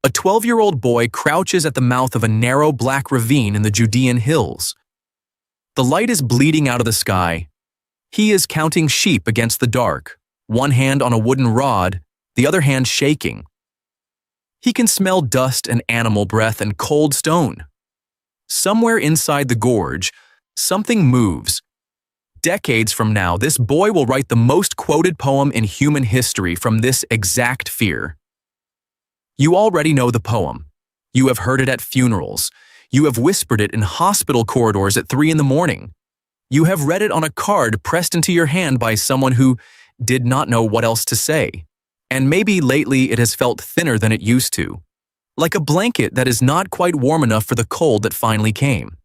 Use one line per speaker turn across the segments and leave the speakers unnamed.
A 12-year-old boy crouches at the mouth of a narrow black ravine in the Judean hills. The light is bleeding out of the sky. He is counting sheep against the dark, one hand on a wooden rod, the other hand shaking. He can smell dust and animal breath and cold stone. Somewhere inside the gorge, something moves. Decades from now, this boy will write the most quoted poem in human history from this exact fear. You already know the poem. You have heard it at funerals. You have whispered it in hospital corridors at 3 in the morning. You have read it on a card pressed into your hand by someone who did not know what else to say. And maybe lately it has felt thinner than it used to, like a blanket that is not quite warm enough for the cold that finally came.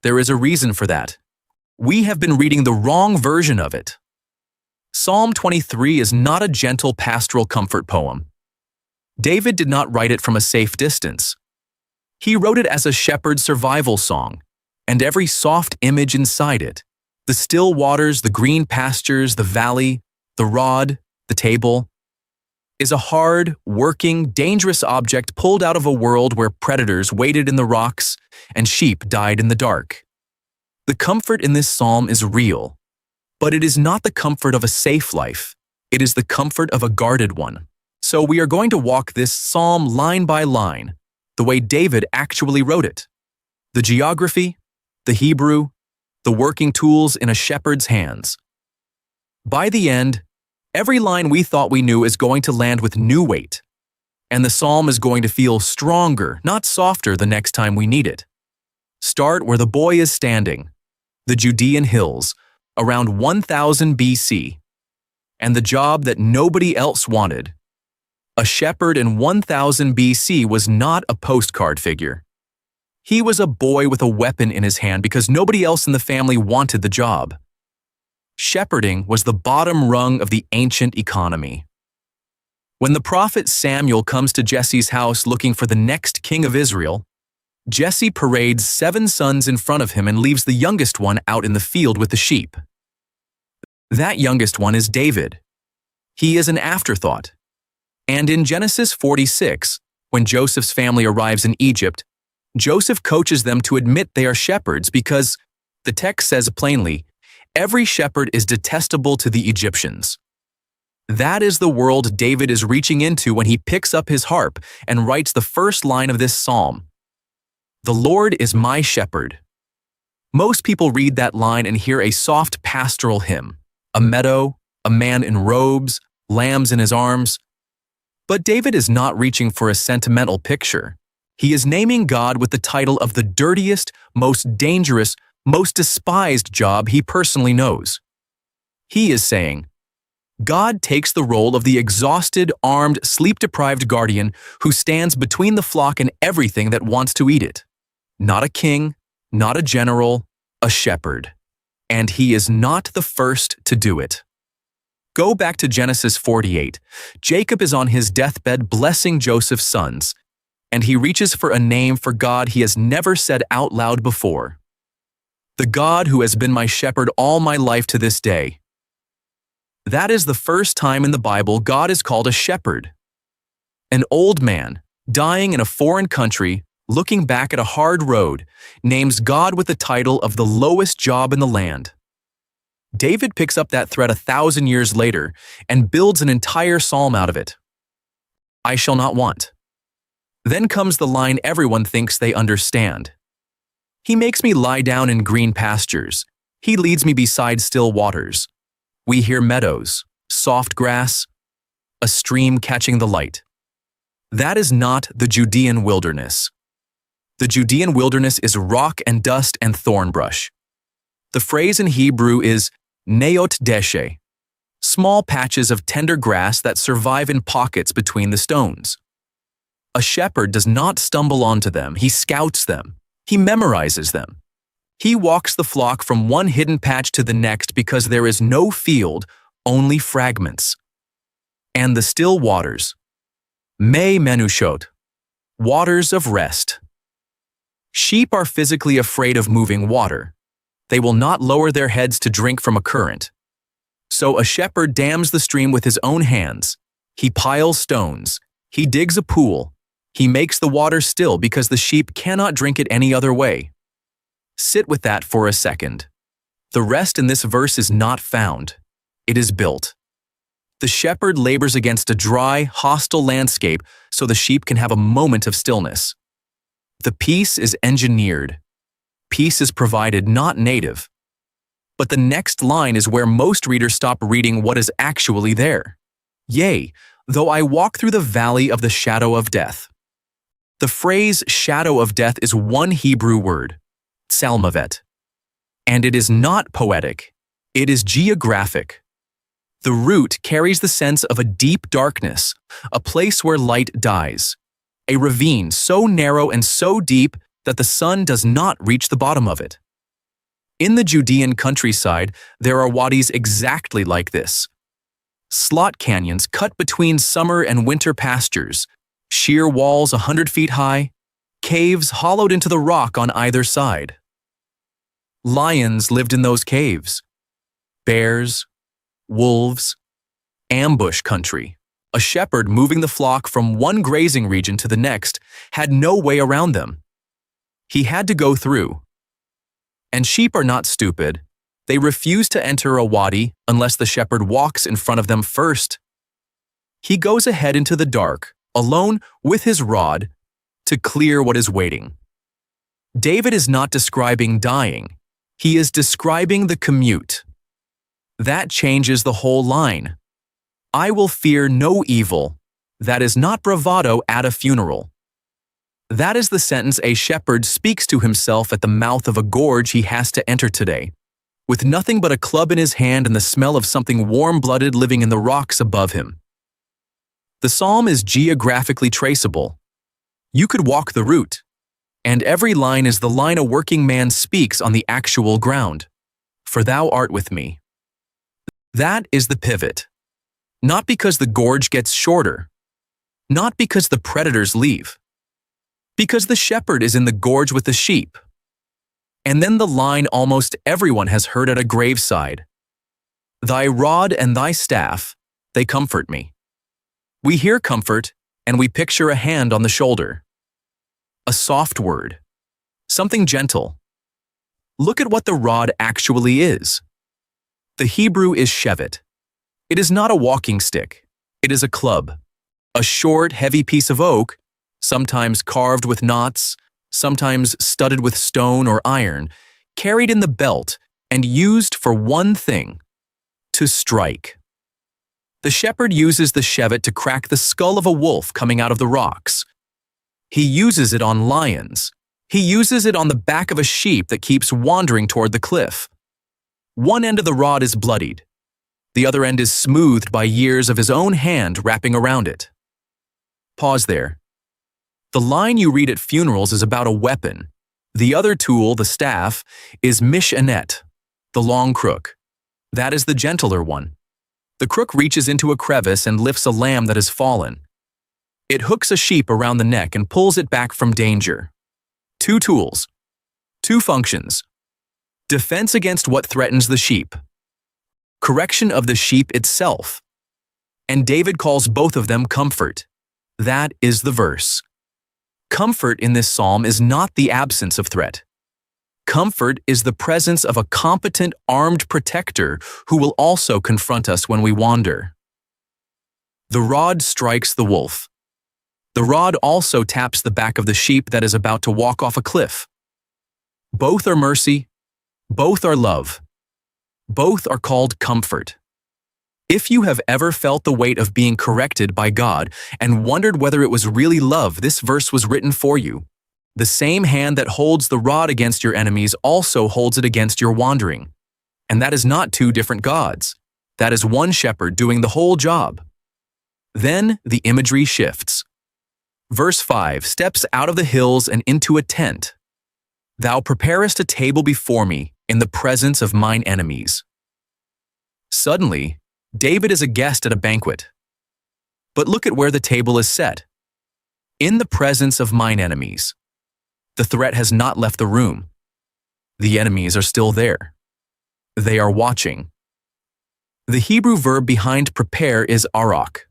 There is a reason for that. We have been reading the wrong version of it. Psalm 23 is not a gentle pastoral comfort poem. David did not write it from a safe distance. He wrote it as a shepherd's survival song, and every soft image inside it, the still waters, the green pastures, the valley, the rod, the table, is a hard, working, dangerous object pulled out of a world where predators waited in the rocks and sheep died in the dark. The comfort in this psalm is real, but it is not the comfort of a safe life. It is the comfort of a guarded one. So we are going to walk this psalm line by line, the way David actually wrote it. The geography, the Hebrew, the working tools in a shepherd's hands. By the end, every line we thought we knew is going to land with new weight, and the psalm is going to feel stronger, not softer, the next time we need it. Start where the boy is standing, the Judean hills, around 1000 BC, and the job that nobody else wanted. A shepherd in 1000 BC was not a postcard figure. He was a boy with a weapon in his hand because nobody else in the family wanted the job. Shepherding was the bottom rung of the ancient economy. When the prophet Samuel comes to Jesse's house looking for the next king of Israel, Jesse parades 7 sons in front of him and leaves the youngest one out in the field with the sheep. That youngest one is David. He is an afterthought. And in Genesis 46, when Joseph's family arrives in Egypt, Joseph coaches them to admit they are shepherds because, the text says plainly, every shepherd is detestable to the Egyptians. That is the world David is reaching into when he picks up his harp and writes the first line of this psalm. The Lord is my shepherd. Most people read that line and hear a soft pastoral hymn, a meadow, a man in robes, lambs in his arms. But David is not reaching for a sentimental picture. He is naming God with the title of the dirtiest, most dangerous, most despised job he personally knows. He is saying, God takes the role of the exhausted, armed, sleep-deprived guardian who stands between the flock and everything that wants to eat it. Not a king, not a general, a shepherd. And he is not the first to do it. Go back to Genesis 48. Jacob is on his deathbed blessing Joseph's sons, and he reaches for a name for God he has never said out loud before. The God who has been my shepherd all my life to this day. That is the first time in the Bible God is called a shepherd. An old man, dying in a foreign country, looking back at a hard road, names God with the title of the lowest job in the land. David picks up that thread 1,000 years later and builds an entire psalm out of it. I shall not want. Then comes the line everyone thinks they understand. He makes me lie down in green pastures. He leads me beside still waters. We hear meadows, soft grass, a stream catching the light. That is not the Judean wilderness. The Judean wilderness is rock and dust and thorn brush. The phrase in Hebrew is neot deshe, small patches of tender grass that survive in pockets between the stones. A shepherd does not stumble onto them, he scouts them, he memorizes them. He walks the flock from one hidden patch to the next because there is no field, only fragments. And the still waters, me menushot, waters of rest. Sheep are physically afraid of moving water. They will not lower their heads to drink from a current. So a shepherd dams the stream with his own hands. He piles stones. He digs a pool. He makes the water still because the sheep cannot drink it any other way. Sit with that for a second. The rest in this verse is not found. It is built. The shepherd labors against a dry, hostile landscape so the sheep can have a moment of stillness. The peace is engineered. Peace is provided, not native. But the next line is where most readers stop reading what is actually there. Yea, though I walk through the valley of the shadow of death. The phrase shadow of death is one Hebrew word, salmavet. And it is not poetic. It is geographic. The root carries the sense of a deep darkness, a place where light dies, a ravine so narrow and so deep that the sun does not reach the bottom of it. In the Judean countryside, there are wadis exactly like this. Slot canyons cut between summer and winter pastures, sheer walls 100 feet high, caves hollowed into the rock on either side. Lions lived in those caves. Bears, wolves, ambush country. A shepherd moving the flock from one grazing region to the next had no way around them. He had to go through. And sheep are not stupid. They refuse to enter a wadi unless the shepherd walks in front of them first. He goes ahead into the dark, alone with his rod, to clear what is waiting. David is not describing dying. He is describing the commute. That changes the whole line. I will fear no evil. That is not bravado at a funeral. That is the sentence a shepherd speaks to himself at the mouth of a gorge he has to enter today, with nothing but a club in his hand and the smell of something warm-blooded living in the rocks above him. The psalm is geographically traceable. You could walk the route, and every line is the line a working man speaks on the actual ground. For thou art with me. That is the pivot. Not because the gorge gets shorter. Not because the predators leave. Because the shepherd is in the gorge with the sheep. And then the line almost everyone has heard at a graveside. Thy rod and thy staff, they comfort me. We hear comfort, and we picture a hand on the shoulder. A soft word. Something gentle. Look at what the rod actually is. The Hebrew is shevet. It is not a walking stick. It is a club. A short, heavy piece of oak, sometimes carved with knots, sometimes studded with stone or iron, carried in the belt and used for one thing: to strike. The shepherd uses the shevet to crack the skull of a wolf coming out of the rocks. He uses it on lions. He uses it on the back of a sheep that keeps wandering toward the cliff. One end of the rod is bloodied. The other end is smoothed by years of his own hand wrapping around it. Pause there. The line you read at funerals is about a weapon. The other tool, the staff, is mishanet, the long crook. That is the gentler one. The crook reaches into a crevice and lifts a lamb that has fallen. It hooks a sheep around the neck and pulls it back from danger. Two tools. Two functions. Defense against what threatens the sheep. Correction of the sheep itself. And David calls both of them comfort. That is the verse. Comfort in this psalm is not the absence of threat. Comfort is the presence of a competent armed protector who will also confront us when we wander. The rod strikes the wolf. The rod also taps the back of the sheep that is about to walk off a cliff. Both are mercy. Both are love. Both are called comfort. If you have ever felt the weight of being corrected by God and wondered whether it was really love, this verse was written for you. The same hand that holds the rod against your enemies also holds it against your wandering. And that is not two different gods. That is one shepherd doing the whole job. Then the imagery shifts. Verse 5 steps out of the hills and into a tent. Thou preparest a table before me in the presence of mine enemies. Suddenly, David is a guest at a banquet. But look at where the table is set. In the presence of mine enemies. The threat has not left the room. The enemies are still there. They are watching. The Hebrew verb behind prepare is arak.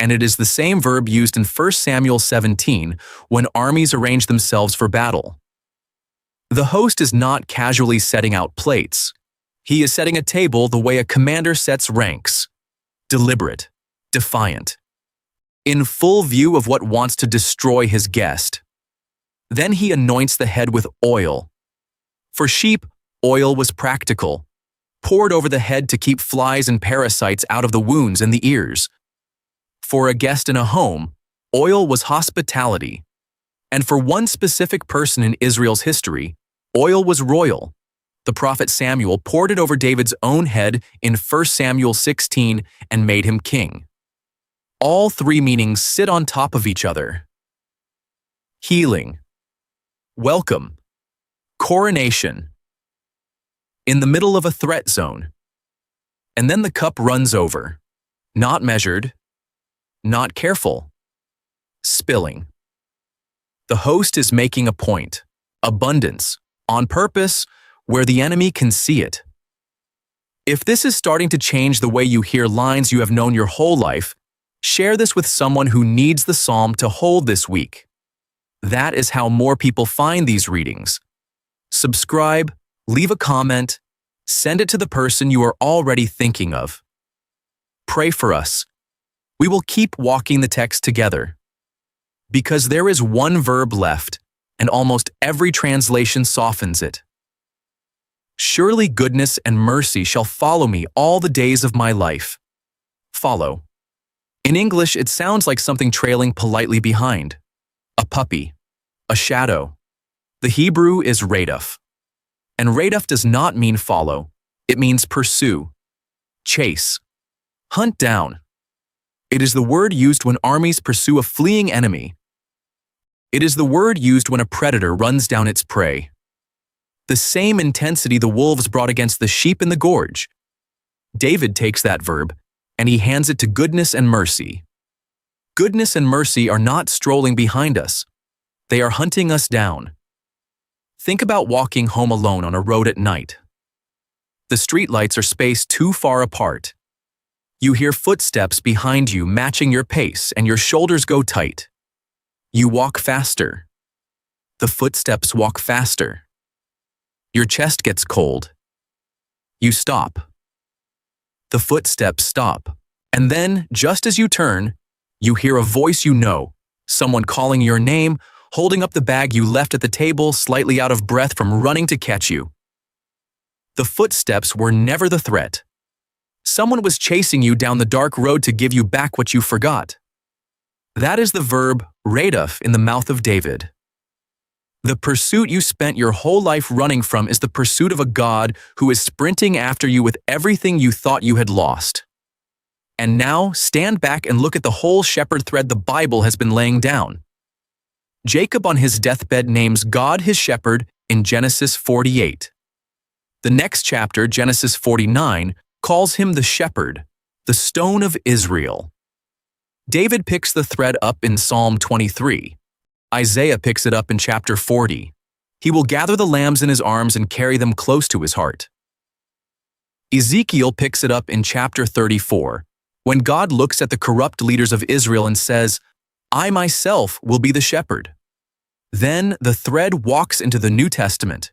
and it is the same verb used in 1 Samuel 17 when armies arrange themselves for battle. The host is not casually setting out plates. He is setting a table the way a commander sets ranks. Deliberate, defiant, in full view of what wants to destroy his guest. Then he anoints the head with oil. For sheep, oil was practical, poured over the head to keep flies and parasites out of the wounds and the ears. For a guest in a home, oil was hospitality. And for one specific person in Israel's history, oil was royal. The prophet Samuel poured it over David's own head in 1 Samuel 16 and made him king. All three meanings sit on top of each other. Healing, welcome, coronation, in the middle of a threat zone. And then the cup runs over, not measured, not careful, spilling. The host is making a point, abundance, on purpose, where the enemy can see it. If this is starting to change the way you hear lines you have known your whole life, share this with someone who needs the psalm to hold this week. That is how more people find these readings. Subscribe, leave a comment, send it to the person you are already thinking of. Pray for us. We will keep walking the text together. Because there is one verb left, and almost every translation softens it. Surely goodness and mercy shall follow me all the days of my life. Follow. In English, it sounds like something trailing politely behind. A puppy, a shadow. The Hebrew is radaf. And radaf does not mean follow. It means pursue, chase, hunt down. It is the word used when armies pursue a fleeing enemy. It is the word used when a predator runs down its prey. The same intensity the wolves brought against the sheep in the gorge. David takes that verb, and he hands it to goodness and mercy. Goodness and mercy are not strolling behind us. They are hunting us down. Think about walking home alone on a road at night. The streetlights are spaced too far apart. You hear footsteps behind you matching your pace, and your shoulders go tight. You walk faster. The footsteps walk faster. Your chest gets cold. You stop. The footsteps stop. And then, just as you turn, you hear a voice you know, someone calling your name, holding up the bag you left at the table, slightly out of breath from running to catch you. The footsteps were never the threat. Someone was chasing you down the dark road to give you back what you forgot. That is the verb radaf in the mouth of David. The pursuit you spent your whole life running from is the pursuit of a God who is sprinting after you with everything you thought you had lost. And now, stand back and look at the whole shepherd thread the Bible has been laying down. Jacob on his deathbed names God his shepherd in Genesis 48. The next chapter, Genesis 49, calls him the shepherd, the stone of Israel. David picks the thread up in Psalm 23. Isaiah picks it up in chapter 40. He will gather the lambs in his arms and carry them close to his heart. Ezekiel picks it up in chapter 34, when God looks at the corrupt leaders of Israel and says, I myself will be the shepherd. Then the thread walks into the New Testament.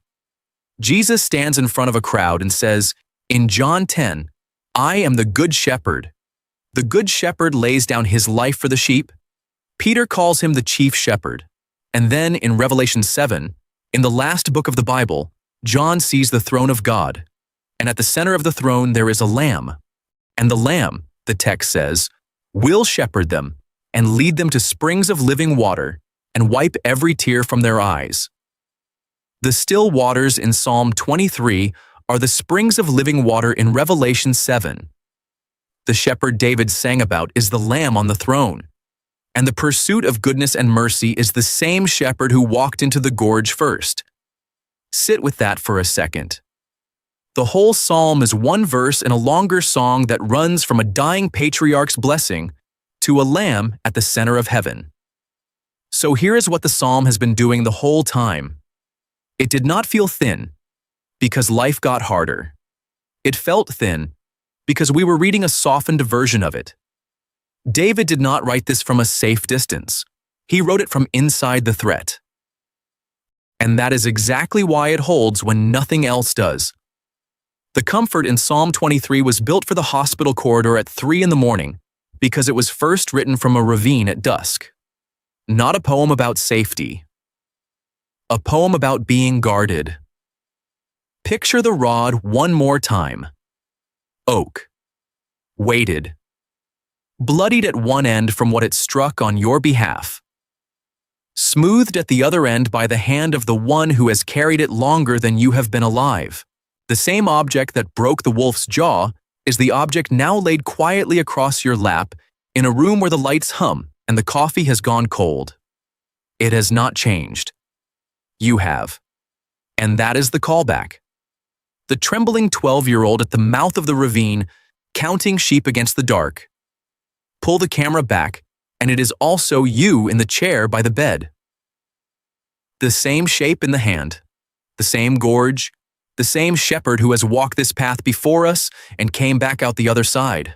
Jesus stands in front of a crowd and says, in John 10, I am the good shepherd. The good shepherd lays down his life for the sheep. Peter calls him the chief shepherd. And then in Revelation 7, in the last book of the Bible, John sees the throne of God. And at the center of the throne there is a lamb. And the lamb, the text says, will shepherd them and lead them to springs of living water and wipe every tear from their eyes. The still waters in Psalm 23 are the springs of living water in Revelation 7. The shepherd David sang about is the lamb on the throne. And the pursuit of goodness and mercy is the same shepherd who walked into the gorge first. Sit with that for a second. The whole psalm is one verse in a longer song that runs from a dying patriarch's blessing to a lamb at the center of heaven. So here is what the psalm has been doing the whole time. It did not feel thin, because life got harder. It felt thin, because we were reading a softened version of it. David did not write this from a safe distance. He wrote it from inside the threat. And that is exactly why it holds when nothing else does. The comfort in Psalm 23 was built for the hospital corridor at 3 in the morning because it was first written from a ravine at dusk. Not a poem about safety. A poem about being guarded. Picture the rod one more time. Oak. Weighted. Bloodied at one end from what it struck on your behalf. Smoothed at the other end by the hand of the one who has carried it longer than you have been alive. The same object that broke the wolf's jaw is the object now laid quietly across your lap in a room where the lights hum and the coffee has gone cold. It has not changed. You have. And that is the callback. The trembling 12-year-old at the mouth of the ravine, counting sheep against the dark. Pull the camera back, and it is also you in the chair by the bed. The same shape in the hand, the same gorge, the same shepherd who has walked this path before us and came back out the other side.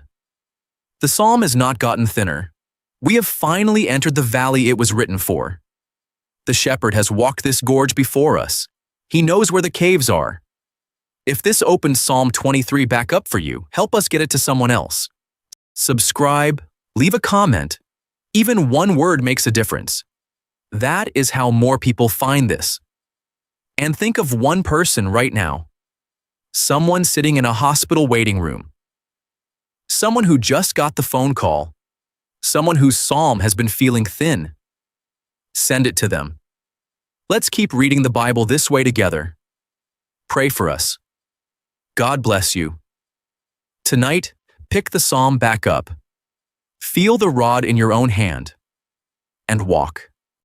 The psalm has not gotten thinner. We have finally entered the valley it was written for. The shepherd has walked this gorge before us. He knows where the caves are. If this opens Psalm 23 back up for you, help us get it to someone else. Subscribe, leave a comment. Even one word makes a difference. That is how more people find this. And think of one person right now. Someone sitting in a hospital waiting room. Someone who just got the phone call. Someone whose psalm has been feeling thin. Send it to them. Let's keep reading the Bible this way together. Pray for us. God bless you. Tonight, pick the psalm back up. Feel the rod in your own hand. And walk.